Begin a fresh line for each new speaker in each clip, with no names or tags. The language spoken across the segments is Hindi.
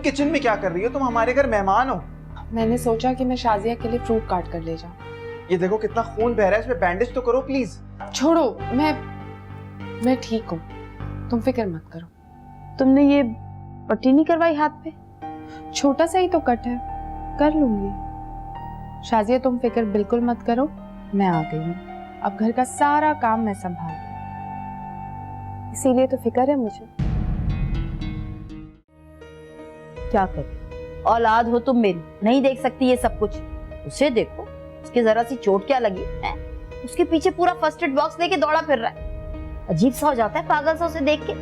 किचन में क्या कर रही हो? तुम हमारे घर मेहमान हो।
मैंने सोचा कि मैं शाजिया के लिए फ्रूट काट कर ले जाऊं।
ये देखो कितना खून बह रहा है, इस पे बैंडेज तो करो प्लीज।
छोड़ो, मैं ठीक हूँ, तुम फिक्र मत करो।
तुमने ये पट्टी नहीं करवाई हाथ पे?
छोटा सा ही तो कट है, कर लूंगी। शाजिया तुम फिक्र बिल्कुल मत करो, मैं आ गई हूँ। अब घर का सारा काम मैं संभाल,
इसीलिए तो फिक्र है मुझे। क्या करे, औलाद हो तुम मेरी, नहीं देख सकती ये सब कुछ। उसे देखो, उसके जरा सी चोट क्या लगी है, उसके पीछे पूरा फर्स्ट एड बॉक्स लेके दौड़ा फिर रहा है। अजीब सा हो जाता है पागल सा उसे देख के।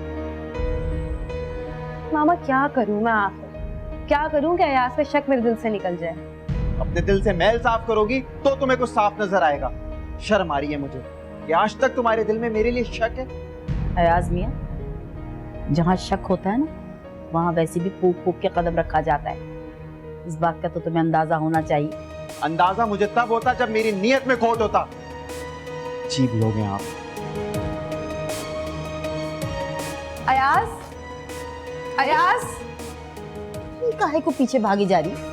मामा क्या करूं मैं, आखिर क्या करूं कि अयाज का शक मेरे दिल से निकल जाए।
अपने दिल से मैल साफ करोगी तो तुम्हें कुछ साफ नजर आएगा। शर्म आ रही है मुझे कि आज तक तुम्हारे दिल में मेरे लिए शक है।
अयाज मियां, जहाँ शक होता है ना, वहाँ वैसे भी फूक फूक के कदम रखा जाता है। इस बात का तो तुम्हें अंदाजा होना चाहिए।
अंदाजा मुझे तब होता जब मेरी नीयत में खोट होता। अजीब लोग हैं आप।
अयाज, अयाज, ये काहे को पीछे भागी जा रही?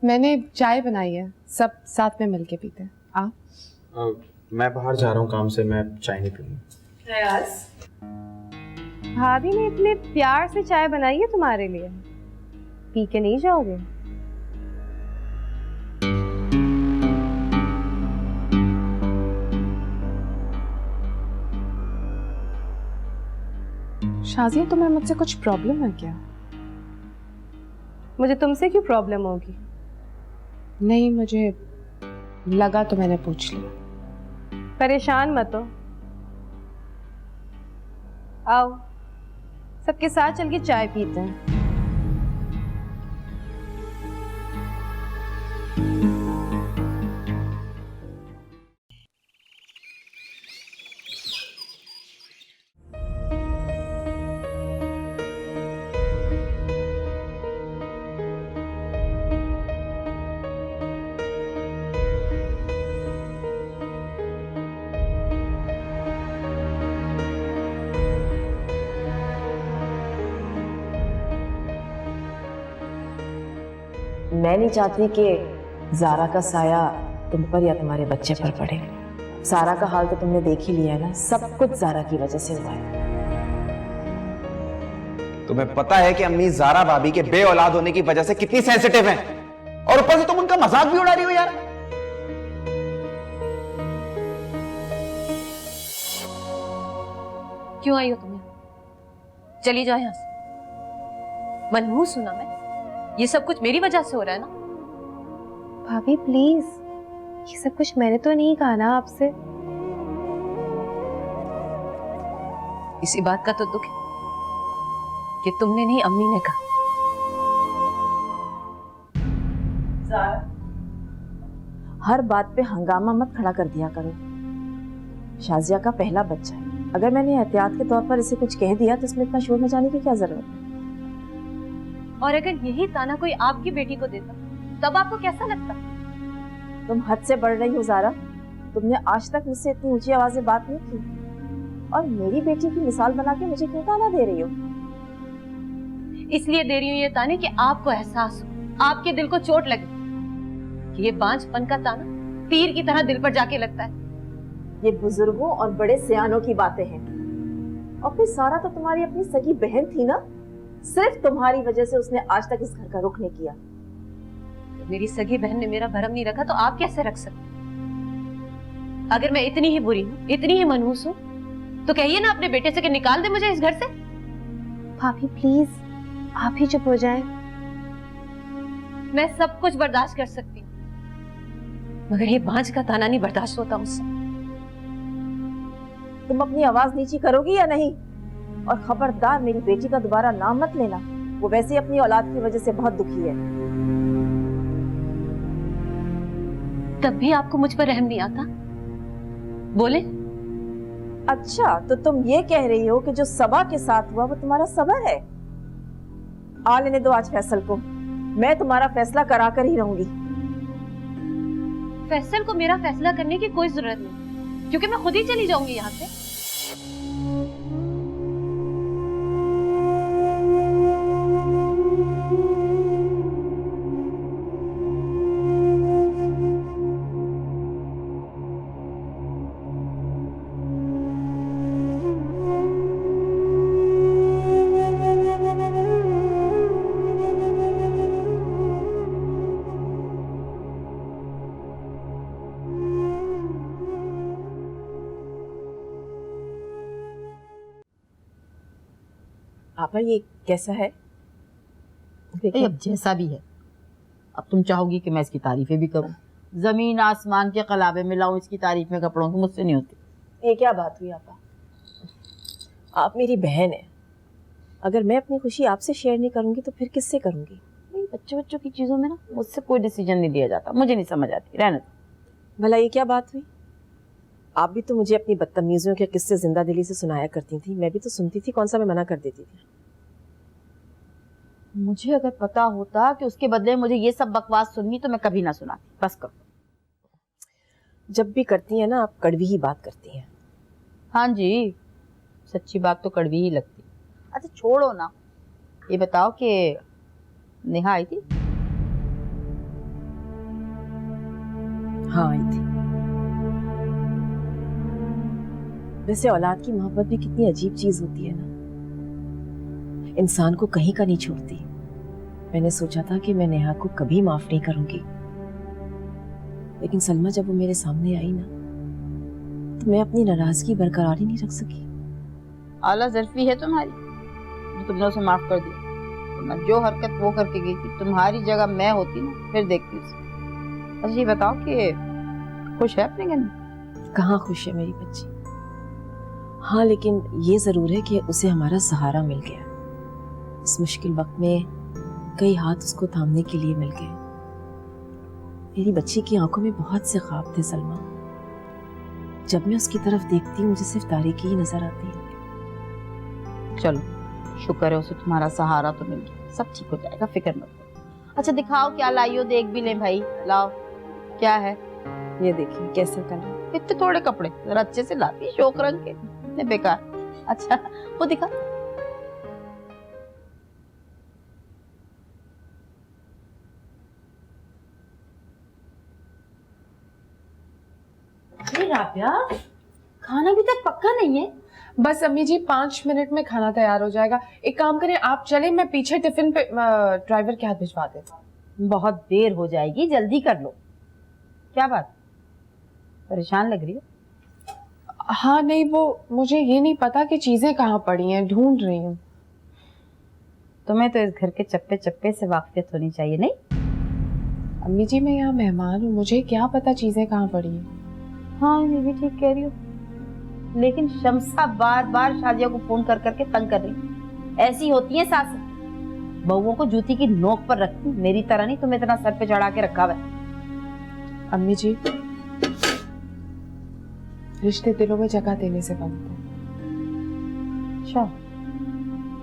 मैंने चाय बनाई है, सब साथ में मिलके पीते हैं। आ
मैं बाहर जा रहा हूँ काम से, मैं चाय नहीं पीऊंगा।
भाभी ने इतने प्यार से चाय बनाई है तुम्हारे लिए, पी के नहीं जाओगे?
शाजिया तुम्हें मुझसे कुछ प्रॉब्लम है क्या?
मुझे तुमसे क्यों प्रॉब्लम होगी?
नहीं, मुझे लगा तो मैंने पूछ लिया।
परेशान मत हो, आओ सबके साथ चल के चाय पीते हैं।
मैं नहीं चाहती कि ज़ारा का साया तुम पर या तुम्हारे बच्चे पर पड़े। ज़ारा का हाल तो तुमने देख ही लिया है ना, सब कुछ ज़ारा की वजह से हुआ है।
तुम्हें पता है कि अम्मी ज़ारा भाभी के बे औलाद होने की वजह से कितनी सेंसिटिव हैं, और ऊपर से तुम उनका मजाक भी उड़ा रही हो यार।
क्यों आई हो तुम यहाँ? चली जाओ यहाँ से। मनहूस हूं ना मैं, ये सब कुछ मेरी वजह से हो रहा है ना।
भाभी प्लीज, ये सब कुछ मैंने तो नहीं कहा ना आपसे।
इसी बात का तो दुख है कि तुमने नहीं, अम्मी ने कहा।
हर बात पे हंगामा मत खड़ा कर दिया करो। शाजिया का पहला बच्चा है, अगर मैंने एहतियात के तौर पर इसे कुछ कह दिया तो इसमें इतना शोर मचाने की क्या जरूरत है?
और अगर यही ताना कोई आपकी बेटी को देता तब आपको कैसा लगता?
तुम हद से बढ़ रही हो ज़ारा। तुमने आज तक मुझसे इतनी ऊंची आवाज में बात नहीं की, और मेरी बेटी की मिसाल बना के मुझे क्यों ताना दे रही हो?
इसलिए दे रही हूँ ये ताने कि आपको एहसास हो, आपके दिल को चोट लगे कि ये बांझपन का ताना तीर की तरह दिल पर जाके लगता है।
ये बुजुर्गों और बड़े सियानों की बातें हैं। और फिर सारा तो तुम्हारी अपनी सगी बहन थी ना, सिर्फ तुम्हारी वजह से उसने आज तक इस घर का रुख नहीं किया।
मेरी सगी बहन ने मेरा भरम नहीं रखा तो आप कैसे रख सकते? अगर मैं इतनी ही बुरी हूँ, इतनी ही मनहूस हूँ, तो कहिए ना अपने बेटे से कि निकाल दे मुझे इस घर से।
भाभी प्लीज, आप ही चुप हो जाएं।
मैं सब कुछ बर्दाश्त कर सकती हूँ, मगर ये बांझ का ताना नहीं बर्दाश्त होता मुझसे।
तुम अपनी आवाज नीची करोगी या नहीं? और खबरदार मेरी बेटी का दोबारा नाम मत लेना, वो वैसे ही अपनी औलाद की वजह से बहुत दुखी है।
तब भी आपको मुझ पर रहम नहीं आता? बोले,
अच्छा, तो तुम ये कह रही हो कि जो सबा के साथ हुआ वो तुम्हारा सबर है? आ लेने दो आज फैसल को, मैं तुम्हारा फैसला करा कर ही रहूंगी।
फैसल को मेरा फैसला करने की कोई जरूरत नहीं, क्योंकि मैं खुद ही चली जाऊंगी यहाँ से।
आपा ये कैसा है?
ए, अब जैसा भी है, अब तुम चाहोगी कि मैं इसकी तारीफें भी करूं, जमीन आसमान के कलाबे में लाऊं इसकी तारीफ में कपड़ों की, मुझसे नहीं होती।
ये क्या बात हुई आपा? आप मेरी बहन है, अगर मैं अपनी खुशी आपसे शेयर नहीं करूंगी तो फिर किससे करूंगी?
बच्चों की चीजों में ना मुझसे कोई डिसीजन नहीं लिया जाता, मुझे नहीं समझ आती, रहने दो।
भला ये क्या बात हुई? आप भी तो मुझे अपनी बदतमीजियों के किस्से जिंदा दिली से सुनाया करती थी, मैं भी तो सुनती थी, कौन सा मैं मना कर देती थी?
मुझे अगर पता होता कि उसके बदले मुझे ये सब बकवास सुननी तो मैं कभी ना सुनाती। बस करो।
जब भी करती हैं ना आप कड़वी ही बात करती हैं।
हाँ जी, सच्ची बात तो कड़वी ही लगती। अच्छा छोड़ो ना, ये बताओ कि नेहा आई थी?
हाँ आई थी। वैसे औलाद की मोहब्बत भी कितनी अजीब चीज होती है ना, इंसान को कहीं का नहीं छोड़ती। मैंने सोचा था कि मैं नेहा को कभी माफ नहीं करूंगी, लेकिन सलमा जब वो मेरे सामने आई ना तो मैं अपनी नाराजगी बरकरार ही नहीं रख सकी।
आला ज़र्फी है तुम्हारी जो तुमने उसे माफ कर दिया, वरना जो हरकत वो करके गई थी, तुम्हारी जगह मैं होती ना फिर देखती उसे। अच्छा ये बताओ कि खुश है अपने घर में?
कहाँ खुश है मेरी बच्ची। हाँ लेकिन ये जरूर है कि उसे हमारा सहारा मिल गया। इस मुश्किल वक्त में कई हाथ उसको थामने के लिए मिल गए। मेरी बच्ची की आंखों में बहुत से ख्वाब थे सलमा, जब मैं उसकी तरफ देखती हूँ मुझे सिर्फ तारीकी ही नजर आती है।
चलो शुक्र है उसे तुम्हारा सहारा तो मिल गया, सब ठीक हो जाएगा, फिक्र मत करो। अच्छा दिखाओ क्या लाई हो, देख भी ले भाई, लाओ क्या है।
ये देखिए कैसे कलर,
इतने थोड़े कपड़े जरा अच्छे से लाती, शोक रंग के, इतने बेकार। अच्छा वो दिखा। राबिया खाना भी तक पक्का नहीं है।
बस अम्मी जी 5 मिनट में खाना तैयार हो जाएगा। एक काम करें आप चलें, मैं पीछे टिफिन पे ड्राइवर के हाथ भिजवा देता हूँ।
बहुत देर हो जाएगी, जल्दी कर लो। क्या बात, परेशान लग रही हो?
हाँ नहीं, वो मुझे ये नहीं पता कि चीजें कहाँ पड़ी हैं, ढूंढ रही हूँ।
तुम्हें तो इस घर के चप्पे चप्पे से वाकिफियत होनी चाहिए नहीं?
अम्मी जी मैं यहाँ मेहमान हूँ, मुझे क्या पता चीजें कहाँ पड़ी हैं।
हाँ ये भी ठीक कह रही हो, लेकिन शम्सा बार बार शादिया को फोन कर करके तंग कर रही। ऐसी होती है सास, बहुओं को जूती की नोक पर रखती, मेरी तरह नहीं तुम्हें इतना सर पे चढ़ा के रखा हुआ है।
अम्मी जी रिश्ते दिलों में जगह देने से बनते हैं।
अच्छा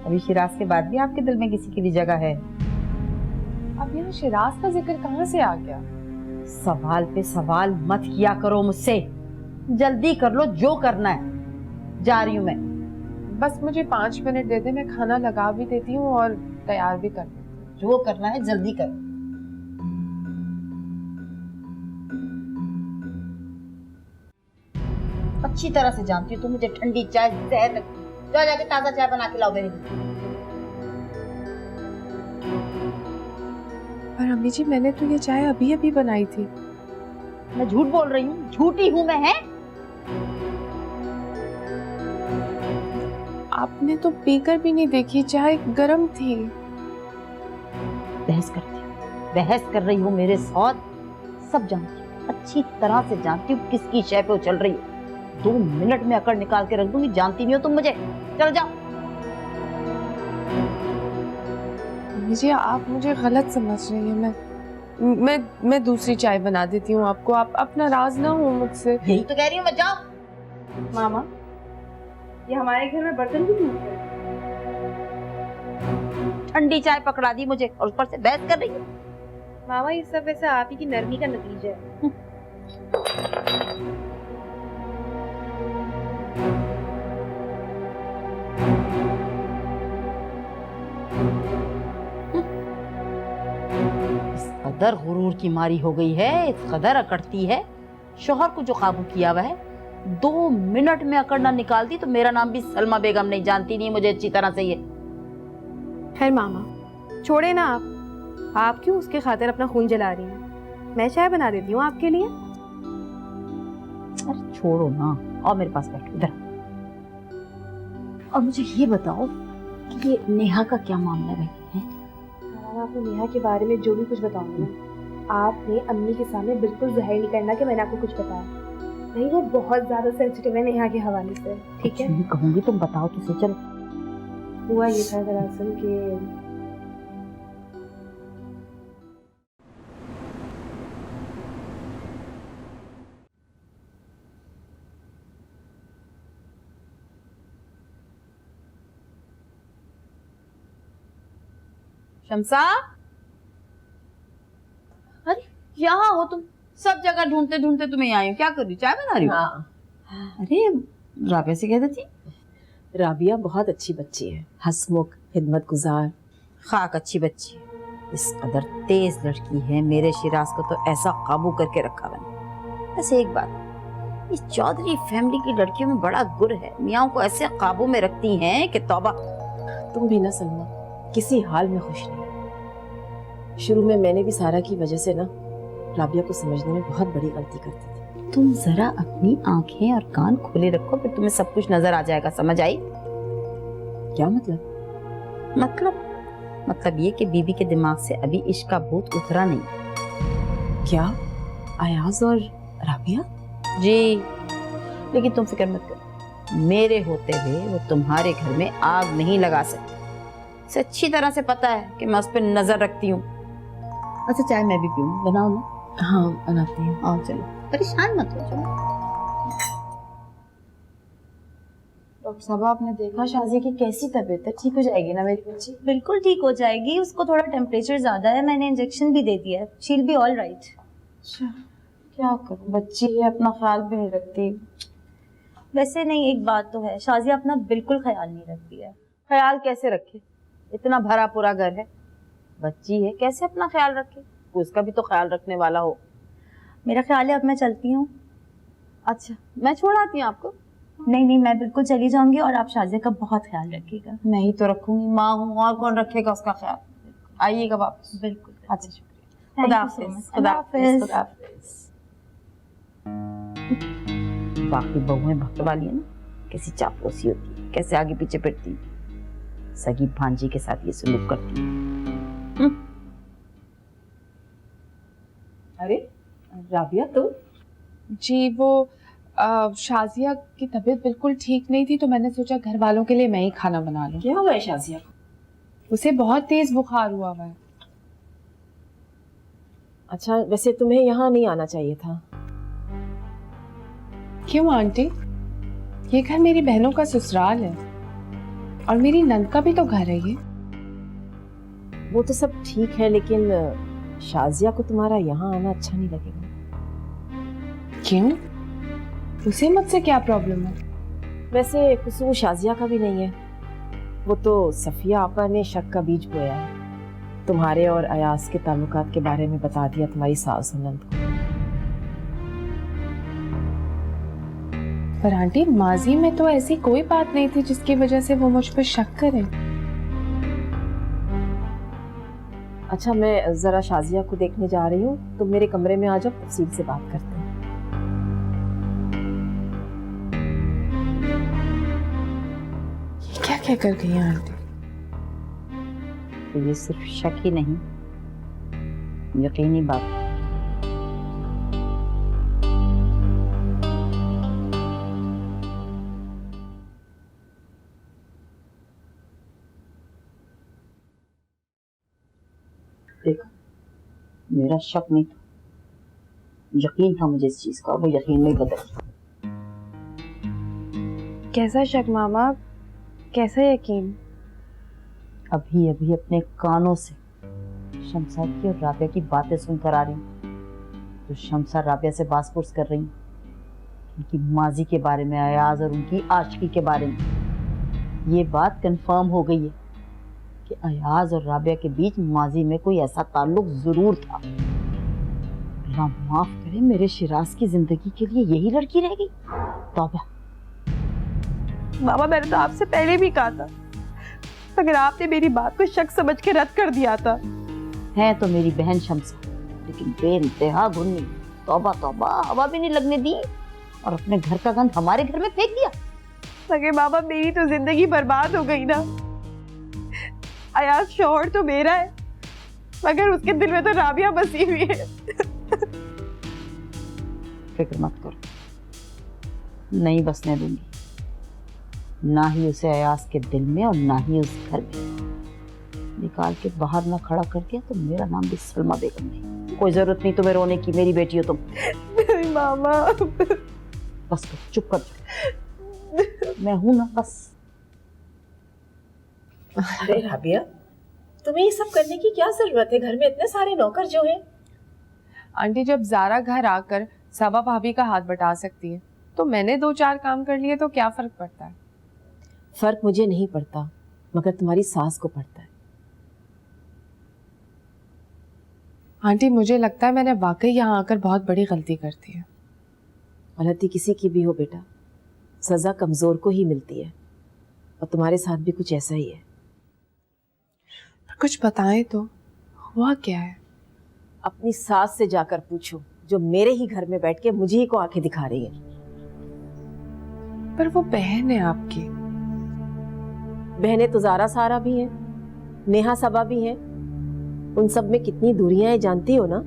अभी शिराज के बाद भी आपके दिल में किसी की भी जगह है?
अब यहाँ शिराज का जिक्र कहाँ से आ गया?
सवाल पे सवाल मत किया करो मुझसे, जल्दी कर लो जो करना है, जा रही हूँ मैं।
बस मुझे 5 मिनट दे दे, मैं खाना लगा भी देती हूँ और तैयार भी कर देती हूँ।
जो करना है जल्दी करो। अच्छी तरह से जानती हूँ तुम मुझे ठंडी चाय जहर लगती, जा जाके ताजा चाय बना के लाओ मेरे लिए।
पर अम्मी जी मैंने तो ये चाय अभी अभी बनाई थी।
मैं झूठ बोल रही हूँ? झूठी हूँ मैं? है
आपने तो पीकर भी नहीं देखी, चाय गर्म थी।
बहस करती हूँ, बहस कर रही हूँ मेरे साथ? सब जानती हूँ, अच्छी तरह से जानती हूँ किसकी शय पे उछल रही हो। 2 मिनट में अकड़ निकाल के रख दूंगी, जानती नहीं हो तुम मुझे। चल जाओ।
अम्मी जी आप मुझे गलत समझ रही हैं, मैं दूसरी चाय बना देती हूँ आपको, आप अपना नाराज ना हो मुझसे।
यही तो कह रही हूँ मैं, जाओ।
मामा
ये हमारे घर में बर्तन भी धूप है।
ठंडी चाय पकड़ा दी मुझे और ऊपर से बहस कर रही है।
मामा ये सब वैसे आप ही की नरमी का नतीजा है।
इस कदर गुरूर की मारी हो गई है, इस कदर अकड़ती है। शोहर को जो काबू किया हुआ है, 2 मिनट में अकड़ना निकाल दी तो मेरा नाम भी सलमा बेगम नहीं, जानती नहीं मुझे अच्छी तरह से ये।
खैर मामा छोड़े ना आप क्यों उसके खातिर अपना खून जला रही हैं? मैं चाय बना देती हूँ आपके लिए।
अरे छोड़ो ना, और मेरे पास बैठो इधर। और मुझे ये बताओ कि ये नेहा का क्या मामला है?
मैं आपको नेहा के बारे में जो भी कुछ बताऊंगी ना, आपने अम्मी के सामने बिल्कुल जाहिर नहीं करना कि मैंने आपको कुछ बताया। नहीं, वो बहुत ज्यादा सेंसिटिव है नेहा के हवाले से, ठीक है?
नहीं कहूंगी, तुम बताओ तो सही। चलो,
हुआ ये था दरअसल कि
शमसा, अरे यहाँ हो तुम? सब जगह ढूंढते ढूंढते तुम्हें आई हो। क्या कर रही हो? चाय बना रही हो?
हाँ,
अरे राबिया से कह देती।
राबिया बहुत अच्छी बच्ची है, हंसमुख, खिदमत गुजार।
खाक अच्छी बच्ची है, इस कदर तेज लड़की है। मेरे शिराज को तो ऐसा काबू करके रखा मैंने। वैसे एक बात, इस चौधरी फैमिली की लड़कियों में बड़ा गुर है। मियाँ को ऐसे काबू में रखती हैं कि तौबा।
तुम भी ना सलमा किसी हाल में खुश नहीं। शुरू में मैंने भी सारा की वजह से ना राबिया को समझने में बहुत बड़ी गलती करती थी।
तुम जरा अपनी आंखें और कान खोले रखो, फिर तुम्हें सब कुछ नजर आ जाएगा। समझ आई?
क्या मतलब?
मतलब ये कि बीबी के दिमाग से अभी इश्क का भूत उतरा नहीं।
क्या? अयाज और राबिया?
जी, लेकिन तुम फिक्र मत करो, मेरे होते हुए वो तुम्हारे घर में आग नहीं लगा सकती। इसे अच्छी तरह से पता है कि मैं उस पर नजर रखती हूँ। अच्छा, चाय मैं भी पीऊँ? बनाओ ना।
हाँ बनाती हूँ।
आओ चलो, परेशान मत हो। चलो।
डॉक्टर साहब, आपने देखा शाजिया की कैसी तबीयत है? ठीक हो जाएगी ना मेरी बच्ची?
बिल्कुल ठीक हो जाएगी। उसको थोड़ा टेम्परेचर ज्यादा है, मैंने इंजेक्शन भी दे दिया है। She will be all right.
अच्छा, क्या करूं, बच्ची है, अपना ख्याल भी नहीं रखती।
वैसे नहीं, एक बात तो है, शाजिया अपना बिल्कुल ख्याल नहीं रखती है।
ख्याल कैसे रखे? इतना भरा पूरा घर है, बच्ची है, कैसे अपना ख्याल रखे? उसका भी तो ख्याल रखने वाला हो।
मेरा ख्याल है अब मैं चलती हूँ।
अच्छा, मैं छोड़ आती हूँ आपको?
नहीं नहीं, मैं बिल्कुल चली जाऊंगी और आप शाजिया का बहुत ख्याल रखिएगा।
मैं ही तो रखूंगी, माँ हूँ, और कौन रखेगा उसका ख्याल? आइएगा वापस।
बिल्कुल।
अच्छा,
Thank
खुदा
you so
हाफिज।
much.
खुदा
हाफिज।
हाफिज। खुदा हाफिज। बाकी बहुएं भक्त वाली है ना, कैसी चापलूसी होती है, कैसे आगे पीछे फिरती है, सगी भांजी के साथ ये सलूक करती है।
अरे राबिया, तुम?
जी, वो शाजिया की तबीयत बिल्कुल ठीक नहीं थी, तो मैंने सोचा घर वालों के लिए मैं ही खाना बना लूं।
क्या हुआ है शाजिया को?
उसे बहुत तेज बुखार हुआ है।
अच्छा, वैसे तुम्हें यहाँ नहीं आना चाहिए था।
क्यों आंटी? ये घर मेरी बहनों का ससुराल है और मेरी नंद का भी तो घर है ये।
वो तो सब ठीक है, लेकिन शाजिया को तुम्हारा यहाँ आना अच्छा नहीं लगेगा।
क्यों? उसे मुझसे क्या प्रॉब्लम है?
वैसे कसूर शाजिया का भी नहीं है। वो तो सफिया आपा ने शक का बीज बोया है। तुम्हारे और अयास के ताल्लुकात के बारे में बता दिया तुम्हारी सास और नंद को।
पर आंटी, माजी में तो ऐसी कोई बात नहीं थी जिसकी वजह से वो मुझ पर शक करें।
अच्छा, मैं जरा शाजिया को देखने जा रही हूँ, तुम मेरे कमरे में आ जाओ, तफसील से बात करते हैं।
क्या क्या कर गई आंटी?
तो ये सिर्फ शक ही नहीं, यकीनी बात। देखो, मेरा शक नहीं था, यकीन था मुझे इस चीज का, वो यकीन नहीं बदल।
कैसा शक मामा, कैसा यकीन?
अभी अभी अपने कानों से शमसा की और राबिया की बातें सुनकर आ रही हूँ। तो शमसा राबिया से बास-पुर्स कर रही हूँ उनकी माजी के बारे में, अयाज और उनकी आशिकी के बारे में। ये बात कंफर्म हो गई है कि अयाज और राबिया के बीच माजी में कोई ऐसा ताल्लुक जरूर था। अल्लाह माफ करे, मेरे शिराज की जिंदगी के लिए यही लड़की रह गई। तौबा।
मामा मैंने तो आपसे पहले भी कहा था, अगर आपने मेरी बात को शक समझ के रद्द कर दिया था।
है तो मेरी बहन शमसा, लेकिन बेइंतहा गुन्नी। तौबा तौबा, हवा भी नहीं लगने दी और अपने घर का गंद हमारे घर में फेंक दिया।
मगर मामा मेरी तो जिंदगी बर्बाद हो गई ना। अयाज शौहर तो मेरा है, मगर उसके दिल में तो राबिया बसी हुई है।
फिक्र मत करो, नहीं बसने दूंगी, ना ही उसे अयाज के दिल में और ना ही उस घर में। निकाल के बाहर ना खड़ा कर दिया तो मेरा नाम भी सलमा बेगम नहीं। कोई जरूरत नहीं तुम्हें रोने की, मेरी बेटी हो तुम।
नहीं मामा।
बस कर, चुप कर, मैं हूं ना, बस।
अरे राबिया, तुम्हें ये सब करने की क्या जरूरत है? घर में इतने सारे नौकर जो हैं।
आंटी, जब ज़ारा घर आकर सबा भाभी का हाथ बटा सकती है तो मैंने 2-4 काम कर लिए तो क्या फर्क पड़ता है?
फर्क मुझे नहीं पड़ता, मगर तुम्हारी सास को पड़ता है।
आंटी, मुझे लगता है मैंने वाकई यहाँ आकर बहुत बड़ी गलती कर दी है।
गलती किसी की भी हो बेटा, सजा कमजोर को ही मिलती है, और तुम्हारे साथ भी कुछ ऐसा ही है।
कुछ बताएं तो, हुआ क्या है?
अपनी सास से जाकर पूछो, जो मेरे ही घर में बैठ के मुझे ही को आंखें दिखा रही है।
पर वो बहन है आपकी।
बहनें तो ज़ारा सारा भी हैं, नेहा सबा भी हैं। उन सब में कितनी दूरियां हैं जानती हो ना?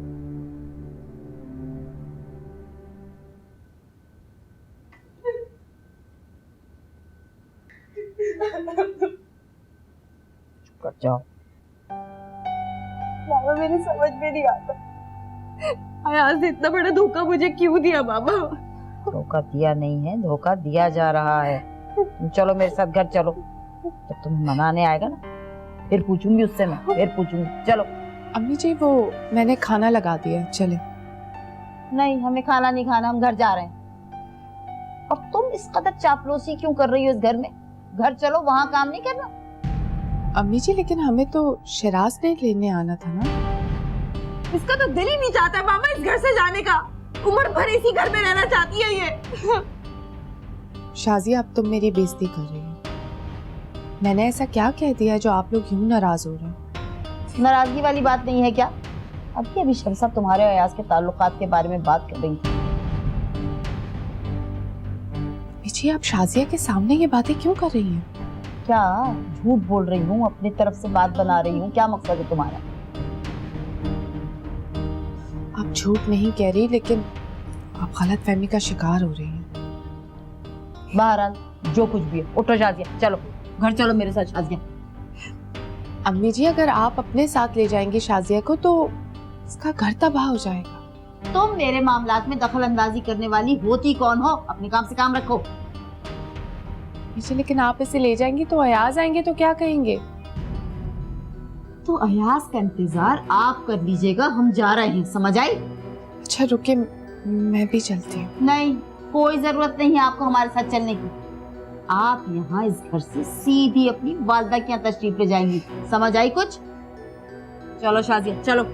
कर जाओ।
मामा मेरी समझ में नहीं आता, अयाज ने इतना बड़ा धोखा मुझे क्यों दिया मामा?
धोखा दिया नहीं है, धोखा दिया जा रहा है। तुम चलो मेरे साथ घर चलो, जब तुम्हें मनाने आएगा ना फिर पूछूंगी उससे, मैं फिर पूछूंगी। चलो।
अम्मी जी, वो मैंने खाना लगा दिया, चले।
नहीं, हमें खाना नहीं खाना, हम घर जा रहे हैं। और तुम इस कदर चापलूसी क्यों कर रही हो इस घर में? घर चलो, वहाँ काम नहीं करना।
अम्मी जी, लेकिन हमें तो शिराज ने लेने आना था ना।
इसका तो दिल ही नहीं चाहता मामा इस घर से जाने का। उम्र भर इसी घर में रहना चाहती है ये।
शाजिया, अब तुम मेरी बेइज्जती कर रही हो। मैंने ऐसा क्या कह दिया जो आप लोग यूं नाराज हो रहे हैं?
नाराजगी वाली बात नहीं है क्या? अभी शमसा तुम्हारे और अयाज के ताल्लुकात के बारे में बात कर रही थी।
जी, आप शाजिया के सामने ये बातें क्यों कर रही हैं?
क्या झूठ बोल रही हूँ? अपनी तरफ से बात बना रही हूँ। क्या मकसद है तुम्हारा?
आप झूठ नहीं कह रही, लेकिन आप गलतफहमी का शिकार हो रही हैं।
बहरहाल जो कुछ भी है, उठो शाजिया, चलो घर चलो मेरे साथ। शाजिया,
अम्मी जी, अगर आप अपने साथ ले जाएंगी शाजिया को तो इसका घर तबाह हो जाएगा।
तुम मेरे मामलात में दखल अंदाजी करने वाली होती कौन हो? अपने काम से काम रखो।
जी, लेकिन आप इसे ले जाएंगी तो अयाज आएंगे तो क्या कहेंगे?
तो अयाज का इंतजार आप कर लीजिएगा, हम जा रहे हैं, समझ आई?
अच्छा रुके, मैं भी चलती हूँ।
नहीं, कोई जरूरत नहीं है आपको हमारे साथ चलने की। आप यहाँ इस घर से सीधी अपनी वालदा के यहाँ तशरीफ ले जाएंगी, समझ आई कुछ? चलो शाजिया, चलो।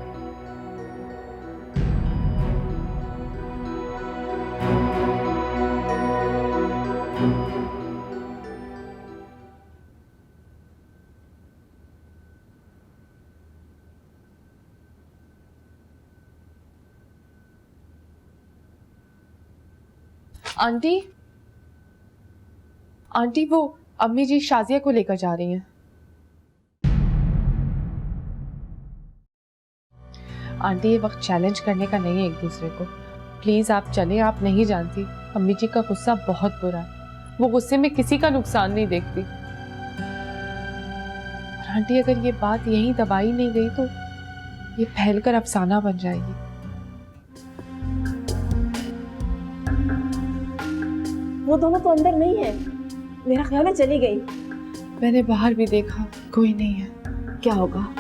आंटी, आंटी, वो अम्मी जी शाजिया को लेकर जा रही हैं। आंटी, ये वक्त चैलेंज करने का नहीं है एक दूसरे को। प्लीज आप चलें। आप नहीं जानती, अम्मी जी का गुस्सा बहुत बुरा है। वो गुस्से में किसी का नुकसान नहीं देखती। और आंटी, अगर ये बात यहीं दबाई नहीं गई तो ये फैलकर अफसाना बन जाएगी।
वो दोनों तो अंदर नहीं है। मेरा ख्याल है चली गई।
मैंने बाहर भी देखा, कोई नहीं है।
क्या होगा?